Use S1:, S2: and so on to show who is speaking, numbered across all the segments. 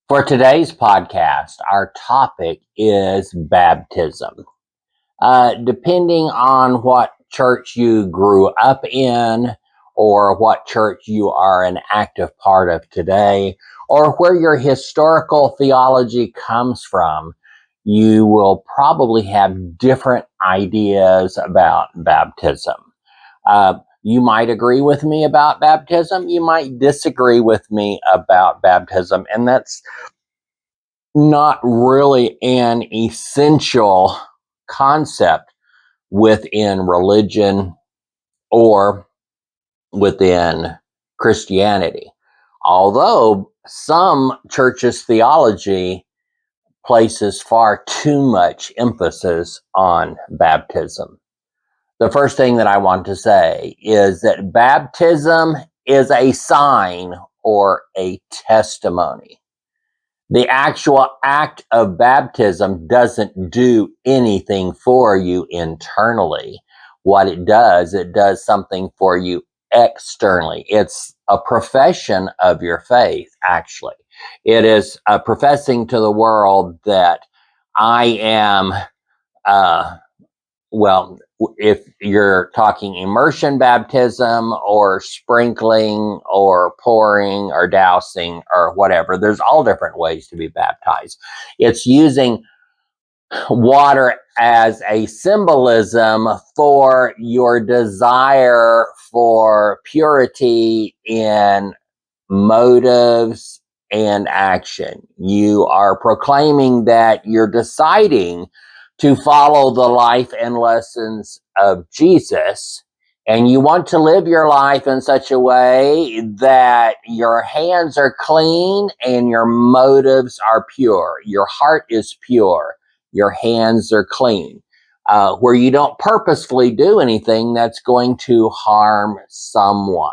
S1: For today's podcast, our topic is baptism. Depending on what church you grew up in, or what church you are an active part of today, or where your historical theology comes from, you will probably have different ideas about baptism. You might agree with me about baptism. You might disagree with me about baptism. And that's not really an essential concept within religion or within Christianity. Although some churches' theology places far too much emphasis on baptism. The first thing that I want to say is that baptism is a sign or a testimony. The actual act of baptism doesn't do anything for you internally. What it does something for you externally. It's a profession of your faith, actually. It is professing to the world that I am, well, if you're talking immersion baptism or sprinkling or pouring or dousing or whatever, there's all different ways to be baptized. It's using water as a symbolism for your desire for purity in motives and action. You are proclaiming that you're deciding to follow the life and lessons of Jesus, and you want to live your life in such a way that your hands are clean and your motives are pure. Your heart is pure. Your hands are clean. Where you don't purposefully do anything that's going to harm someone.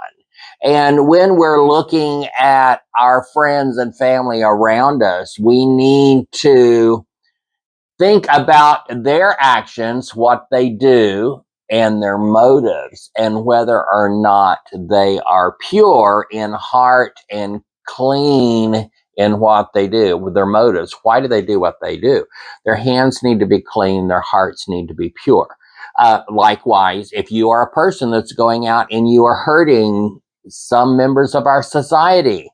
S1: And when we're looking at our friends and family around us, we need to think about their actions, what they do, and their motives, and whether or not they are pure in heart and clean in what they do with their motives. Why do they do what they do? Their hands need to be clean, their hearts need to be pure. Likewise, if you are a person that's going out and you are hurting some members of our society,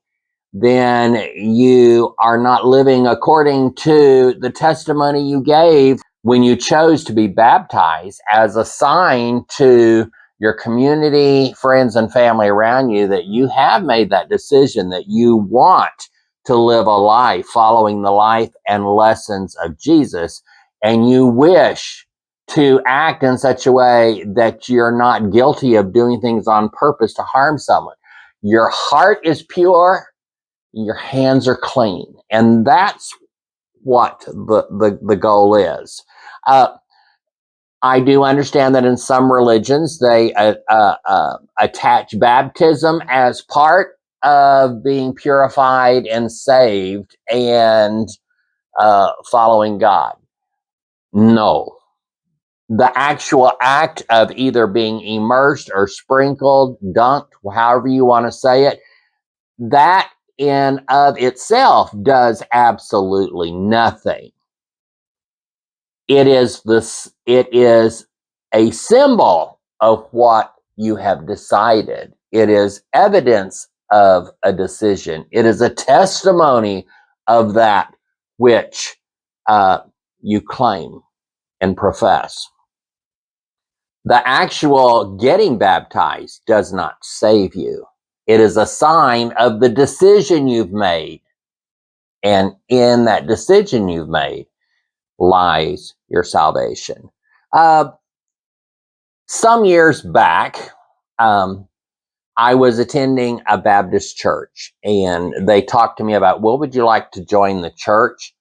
S1: then you are not living according to the testimony you gave when you chose to be baptized as a sign to your community, friends, and family around you that you have made that decision, that you want to live a life following the life and lessons of Jesus, and you wish to act in such a way that you're not guilty of doing things on purpose to harm someone. Your heart is pure, your hands are clean, and that's what the goal is. I do understand that in some religions they attach baptism as part of being purified and saved and following God. No. The actual act of either being immersed or sprinkled, dunked, however you want to say it, that in of itself does absolutely nothing. It is a symbol of what you have decided. It is evidence of a decision. It is a testimony of that which you claim and profess. The actual getting baptized does not save you. It is a sign of the decision you've made. And in that decision you've made lies your salvation. Some years back, I was attending a Baptist church, and they talked to me about, well, would you like to join the church?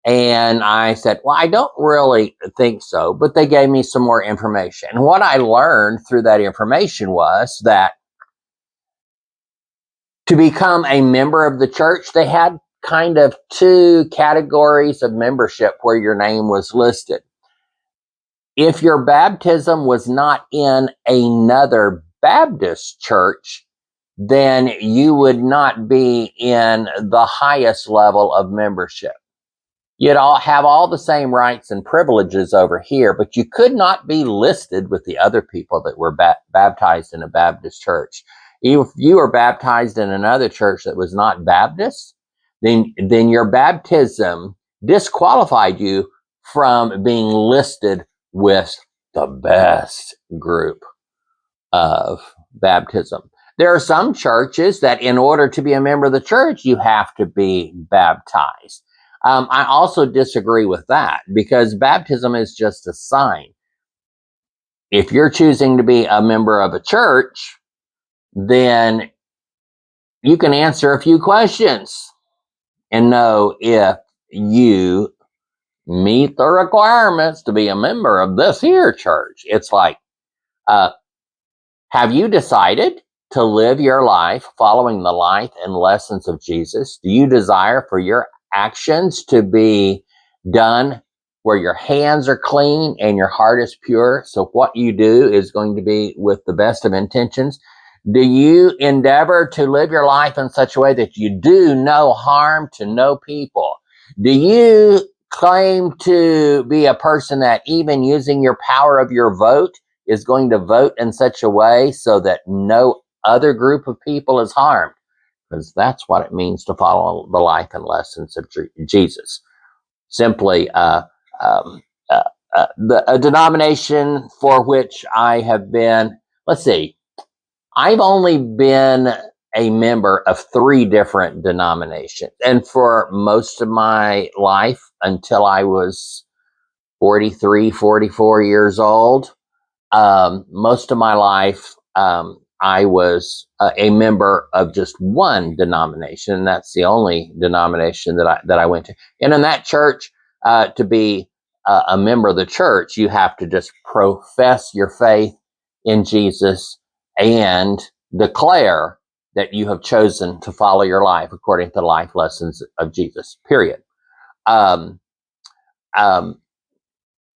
S1: And I said, well, I don't really think so, but they gave me some more information. And what I learned through that information was that to become a member of the church, they had kind of two categories of membership where your name was listed. If your baptism was not in another Baptist church, then you would not be in the highest level of membership. You'd all have all the same rights and privileges over here, but you could not be listed with the other people that were baptized in a Baptist church. If you were baptized in another church that was not Baptist, then your baptism disqualified you from being listed with the best group of baptism. There are some churches that in order to be a member of the church, you have to be baptized. I also disagree with that because baptism is just a sign. If you're choosing to be a member of a church, then you can answer a few questions and know if you meet the requirements to be a member of this here church. It's like, have you decided to live your life following the life and lessons of Jesus? Do you desire for your actions to be done where your hands are clean and your heart is pure? So what you do is going to be with the best of intentions. Do you endeavor to live your life in such a way that you do no harm to no people? Do you claim to be a person that even using your power of your vote is going to vote in such a way so that no other group of people is harmed? Because that's what it means to follow the life and lessons of Jesus. Simply, a denomination for which I have been, let's see, I've only been a member of 3 different denominations. And for most of my life, until I was 43, 44 years old, most of my life, I was a member of just one denomination, and that's the only denomination that I went to. And in that church, to be a member of the church, you have to just profess your faith in Jesus and declare that you have chosen to follow your life according to the life lessons of Jesus. Period. Um, um,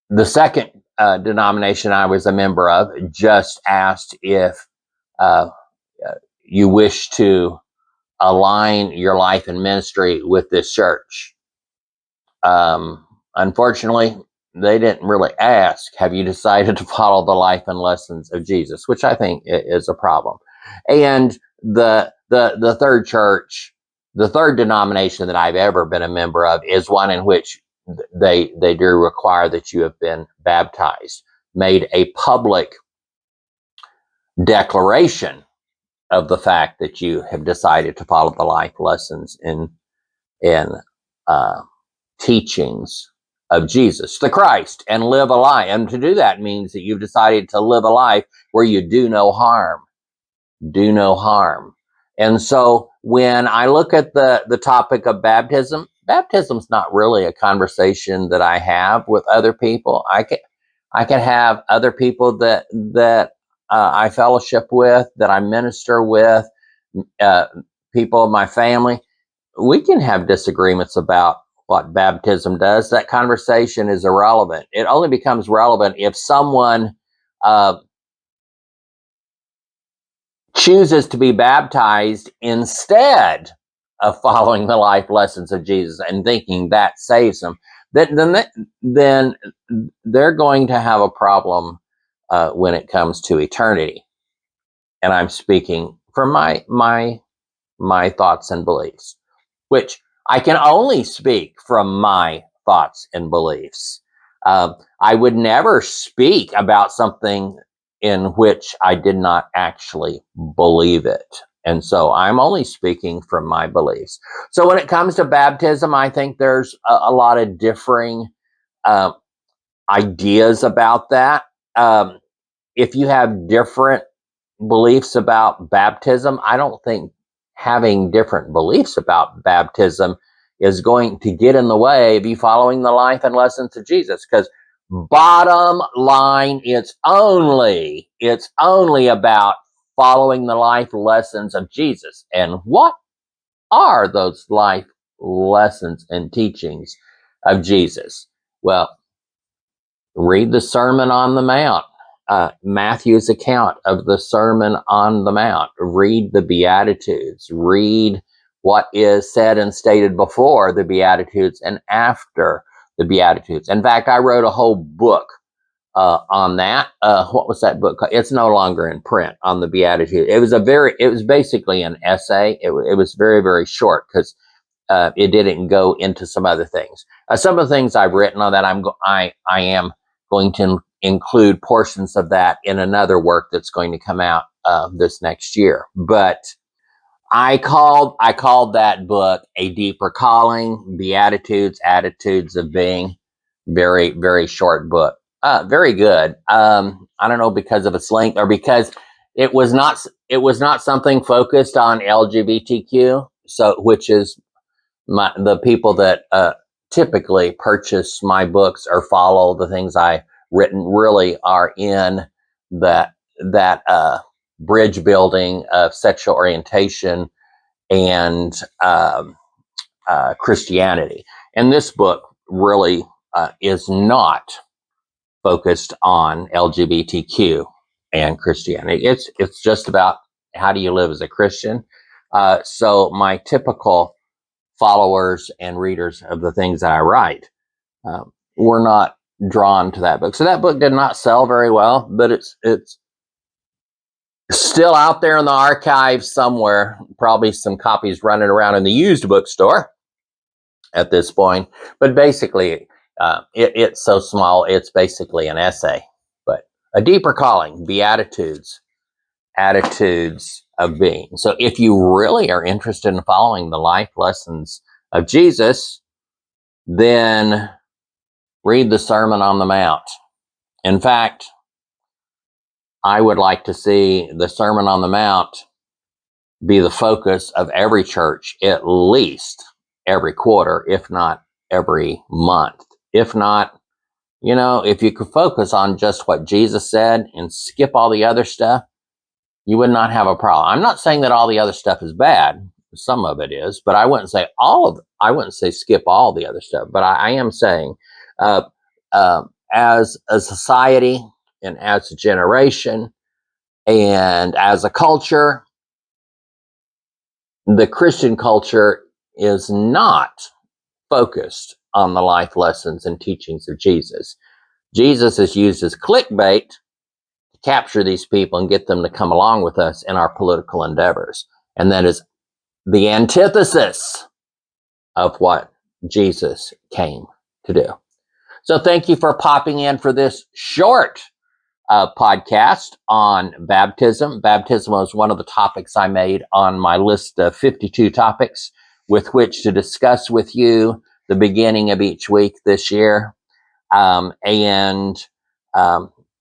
S1: the second denomination I was a member of just asked if uh, you wish to align your life and ministry with this church. Unfortunately, they didn't really ask, have you decided to follow the life and lessons of Jesus, which I think is a problem. And the third church, the third denomination that I've ever been a member of is one in which they do require that you have been baptized, made a public declaration of the fact that you have decided to follow the life lessons in uh, teachings of Jesus, the Christ, and live a life. And to do that means that you've decided to live a life where you do no harm. Do no harm. And so when I look at the topic of baptism, baptism's not really a conversation that I have with other people. I can have other people that I fellowship with, that I minister with, uh, people of my family. We can have disagreements about what baptism does. That conversation is irrelevant. It only becomes relevant if someone uh, chooses to be baptized instead of following the life lessons of Jesus and thinking that saves them. Then they're going to have a problem when it comes to eternity. And I'm speaking from my thoughts and beliefs, which I can only speak from my thoughts and beliefs. I would never speak about something in which I did not actually believe it. And so I'm only speaking from my beliefs. So when it comes to baptism, I think there's a lot of differing uh, ideas about that. If you have different beliefs about baptism, I don't think having different beliefs about baptism is going to get in the way of you following the life and lessons of Jesus. Because bottom line, it's only about following the life lessons of Jesus. And what are those life lessons and teachings of Jesus? Well, read the Sermon on the Mount. Matthew's account of the Sermon on the Mount. Read the Beatitudes. Read what is said and stated before the Beatitudes and after the Beatitudes. In fact, I wrote a whole book on that. What was that book called? It's no longer in print, on the Beatitudes. It was basically an essay. It was very, very short because it didn't go into some other things. Some of the things I've written on that, I am going to include portions of that in another work that's going to come out this next year. But I called that book A Deeper Calling, Beatitudes, Attitudes of Being. Very, very short book. Very good. I don't know, because of its length or because it was not something focused on LGBTQ. So, which is the people that typically purchase my books or follow the things I written really are in that bridge building of sexual orientation and Christianity. And this book really is not focused on LGBTQ and Christianity. It's just about how do you live as a Christian. So my typical followers and readers of the things that I write were not drawn to that book. So that book did not sell very well, but it's still out there in the archives somewhere. Probably some copies running around in the used bookstore at this point. But basically, it's so small, it's basically an essay. But A Deeper Calling, Beatitudes, Attitudes of Being. So if you really are interested in following the life lessons of Jesus, then read the Sermon on the Mount. In fact, I would like to see the Sermon on the Mount be the focus of every church, at least every quarter, if not every month. If not, if you could focus on just what Jesus said and skip all the other stuff, you would not have a problem. I'm not saying that all the other stuff is bad. Some of it is, but I wouldn't say I wouldn't say skip all the other stuff. But I am saying, as a society and as a generation and as a culture, the Christian culture is not focused on the life lessons and teachings of Jesus. Jesus is used as clickbait to capture these people and get them to come along with us in our political endeavors. And that is the antithesis of what Jesus came to do. So thank you for popping in for this short podcast on baptism. Baptism was one of the topics I made on my list of 52 topics with which to discuss with you the beginning of each week this year. And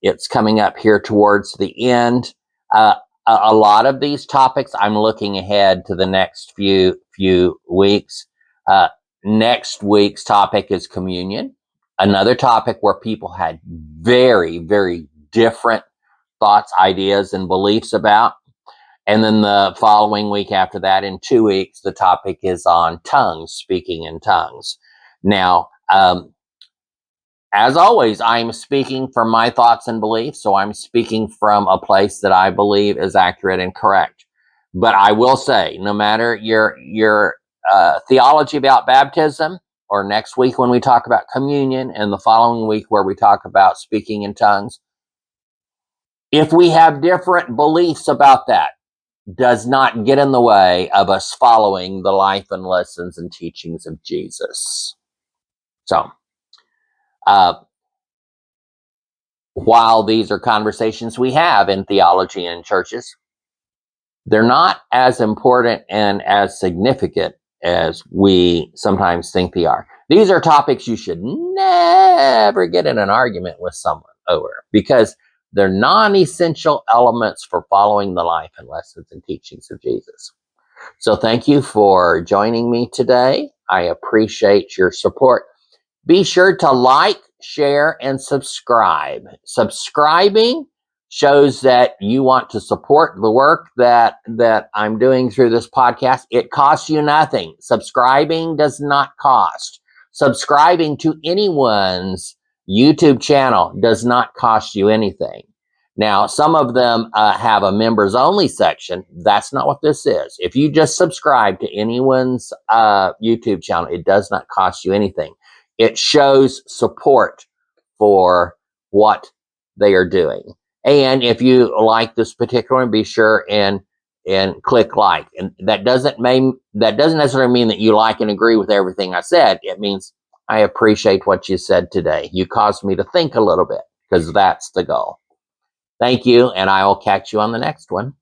S1: it's coming up here towards the end. A lot of these topics, I'm looking ahead to the next few weeks. Next week's topic is communion, another topic where people had very, very different thoughts, ideas, and beliefs about. And then the following week after that, in 2 weeks, the topic is on tongues, speaking in tongues. Now, as always, I'm speaking from my thoughts and beliefs, so I'm speaking from a place that I believe is accurate and correct. But I will say, no matter your theology about baptism, or next week when we talk about communion, and the following week where we talk about speaking in tongues, if we have different beliefs about that, does not get in the way of us following the life and lessons and teachings of Jesus. So, while these are conversations we have in theology and churches, they're not as important and as significant as we sometimes think they are. These are topics you should never get in an argument with someone over, because they're non-essential elements for following the life and lessons and teachings of Jesus. So thank you for joining me today. I appreciate your support. Be sure to like, share, and subscribe. Subscribing shows that you want to support the work that I'm doing through this podcast. It costs you nothing. Subscribing does not cost. Subscribing to anyone's YouTube channel does not cost you anything. Now, some of them have a members only section. That's not what this is. If you just subscribe to anyone's YouTube channel, it does not cost you anything. It shows support for what they are doing. And if you like this particular one, be sure and click like. And that doesn't necessarily mean that you like and agree with everything I said. It means I appreciate what you said today. You caused me to think a little bit, because that's the goal. Thank you, and I will catch you on the next one.